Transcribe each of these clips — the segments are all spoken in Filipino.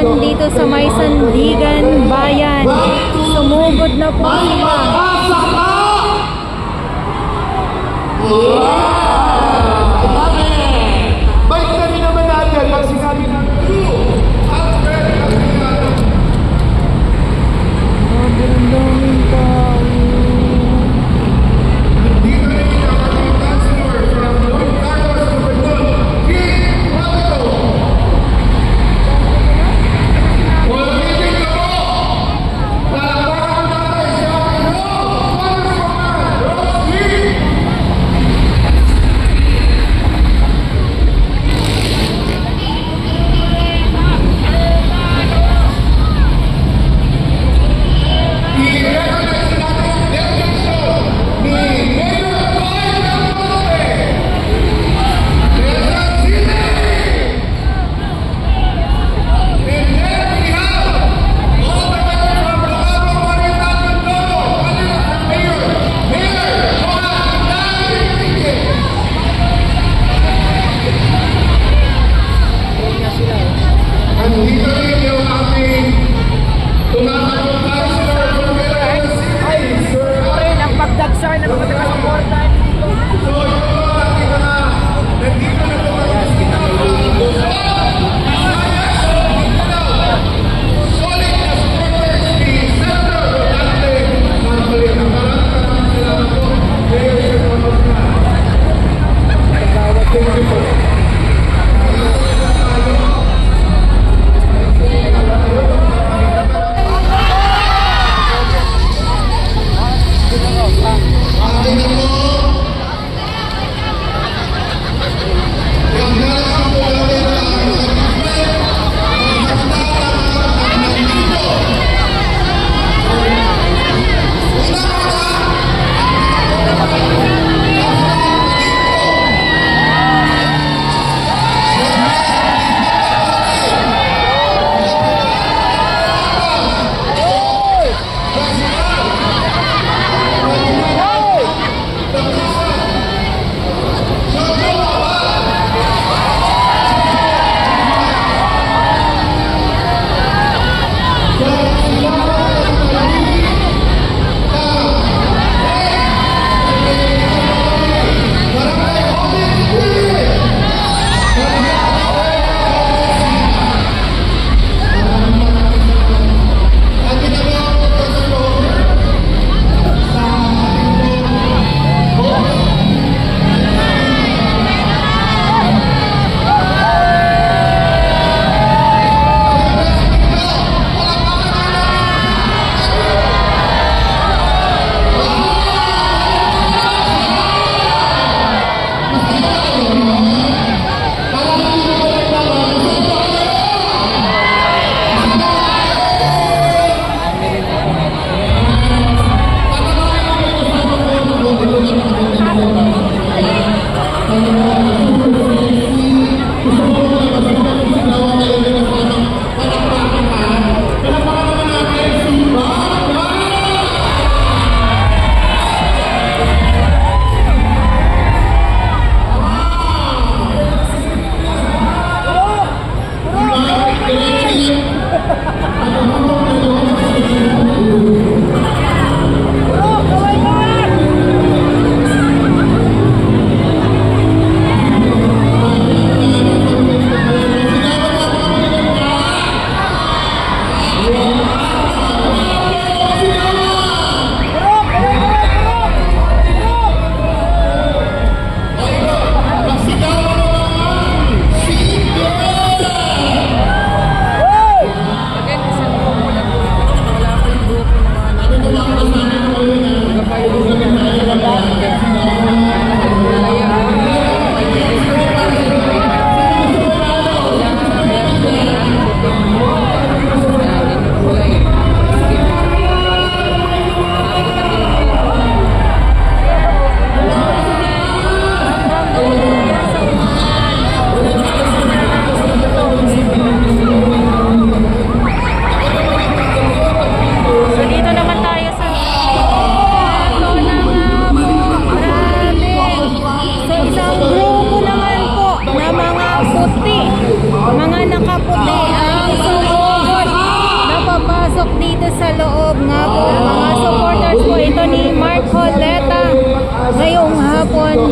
naman dito sa may Sandigan Bayan. Sumugod na po sila. Balik na rin naman natin pag sinabi natin. Daming tao.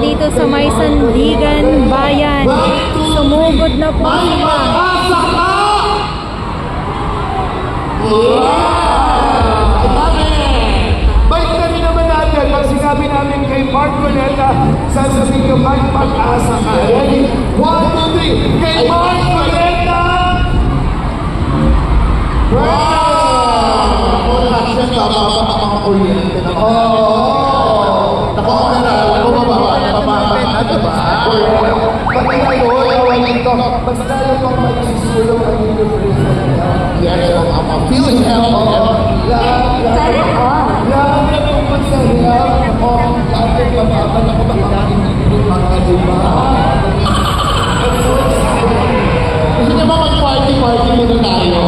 dito sa may Sandigan Bayan. Sumugod na po sila. Balik na rin naman natin pag sinabi namin kay Mark Cuneta, sasabihin ko, may pag-asa ka. Ready? 1, 2, 3. Kay Mark Cuneta! Wow! Ako na siya bababa ang mga kuryente na ako. Ako na bababa na, diba? Pag ngayon, awal dito, mas lalo kong magsisulong ang inyong presensya. Yes, I'm feeling hell. Lahat ng magsaya ako, lahat ng pagkakan ako makakain ng mga diba? Gusto niyo ba mag-party-party muna tayo?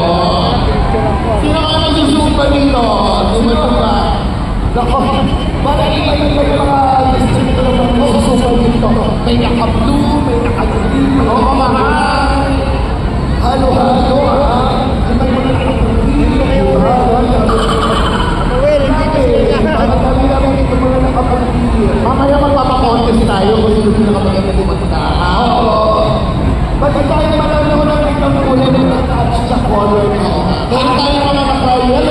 Sino ka nag-zoom pa dito? Sino ba? Nako, parang iba yung mga distrito ng mga magsusupan dito. May naka-blue, may naka-green, Oo, mahal. halo-halo, ha? Iba yung mga naka-green, Mamaya magpapakontest tayo kung sino nakapagyan na dumagda. Ba't tayo manalo ng itong kulay ng nag-touch sa color na? Kaya tayo mga nakawin,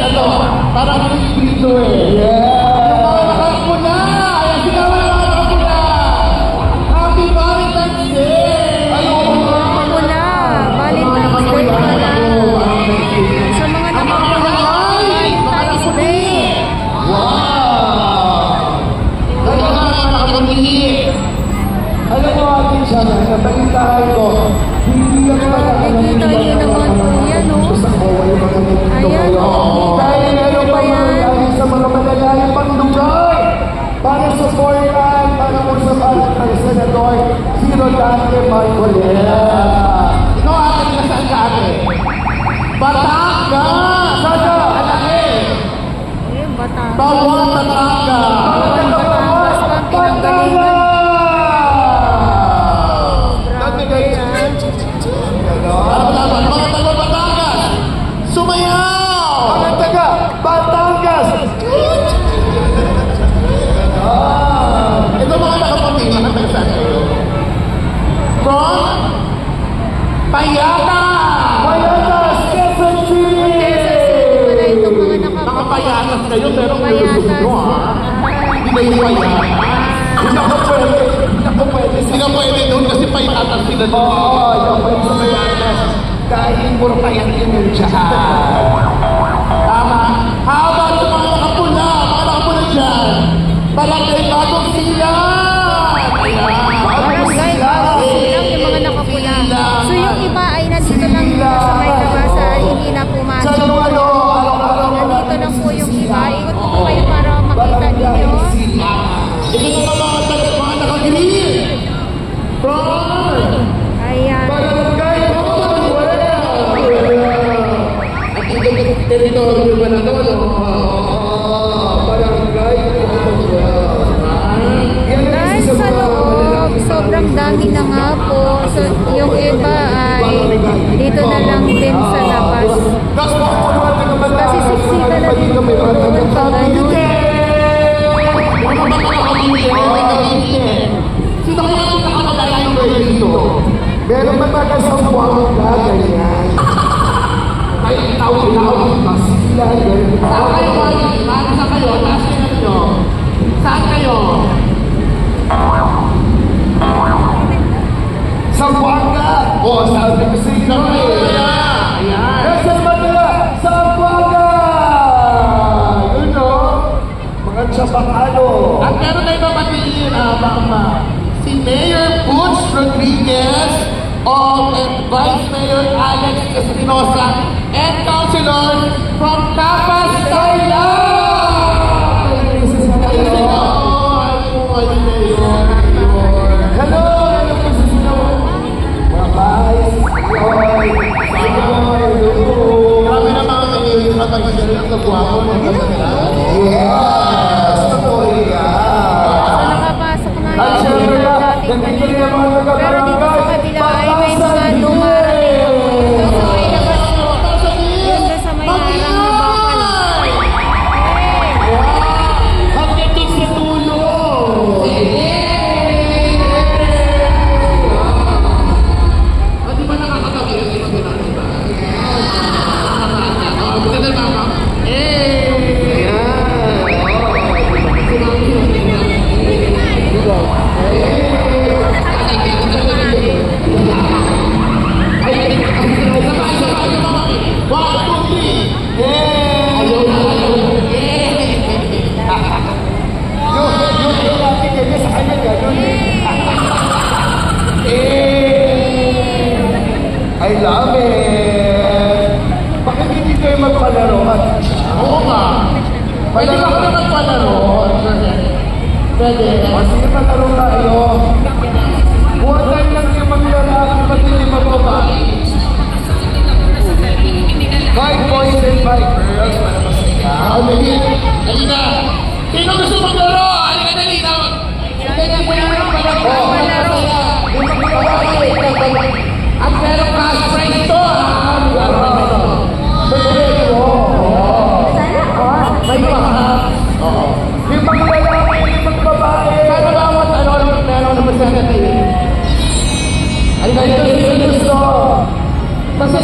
ano, parang dito eh. Yeah! Yung mga nakapula! Ayan, sigawan ang mga nakapula! Happy Valentine's Day! Pula, Valentine's Day pala. Sa mga nakapula, Valentine's Day. Wow! Kaya nga mga nakapuli! Alam mo atin siya na nabalitahan ko, hindi ako Nakikita niyo naman po yan, no? Ayan, dahil meron pa mangyayari sa mga malalaking pang lugar para supportan, para magsasalit ng Senador si Rodante Marcoleta. Ikaw ate, nasaan ka ate? Batangas! Sana! ayun, bata. Bawang Batangas! Batangas pa ang pinanggalingan. Laban, mga taga Batangas! Sumayaw! Mga taga Batangas! Ito mga nakapamili, nakapagsan kayo. From Payata! Payatas, Quezon City! Wala itong mga Mga payatas kayo, pero Payatas. nyo ha? Hindi kayo payatas. Hindi ako pwede. Hindi ako pwede. Hindi ka pwede doon kasi payatas sila doon. Oo, yung pwede sa Payatas. Dahil puro payat yun dyan. Tama. How about yung mga nakapula? Mga nakapula dyan. Barangay Bagong Silang! barangay, bago silang yung mga nakapula. So yung iba ay nandito lang sa may labasa, hindi na pumasok. Nandito lang po yung iba. Ikot po kayo para makita ninyo. Ito na mga mga nakagreen. From Ayan. Barangay at ito teritoryo ba na to? Barangay Dahil sa loob, sobrang dami na nga po. So yung iba ay dito na lang din sa labas. Kasi siksika na din po doon pag ganun. Sino kaya ang nakakabala yung version dito? meron ba taga sa buwang ka, ganyan? Ay, itaw-ilaw, masila, ganyan. Saan kayo ba? Saan kayo? Saan kayo? Saan kayo? Sa Buanga! O, sabi ko sa inyo eh. Ayan. Nasa Manila, sa Buanga! Yun o, mga Chabacano. At meron na ibabatiin, si Mayor Butch Rodriguez and Vice Mayor Alex Espinosa and councilors from Capas, Thailand! Hello! Hello po sa sino? Mga guys! Grabe na mga mayor yung kapag ang kagwapo mo. Yes! Totoo yan! So nakapasok na At yung syempre mga na, dating nandito rin kanina. ang mga Pero dito sa kabila ay may mga dumarating na po. Dito sa may labas po. Yun doon sa may harang na bakal. I love it! Bakit hindi kayo magpalaro? Oo nga. Pwede ba ako magpalaro? Pwede. Sige, palaro tayo. Huwag tayo lang yung maglalaki, pati yung mababae. 5 boys and 5 girls, para masaya. Halika! Sino gusto maglaro? Halika dali na! At meron cash prize ito! May mahal. Yung maglalaki, yung magbabae. Sana ba ako meron naman sa natin? Halika dito, gusto. Kasi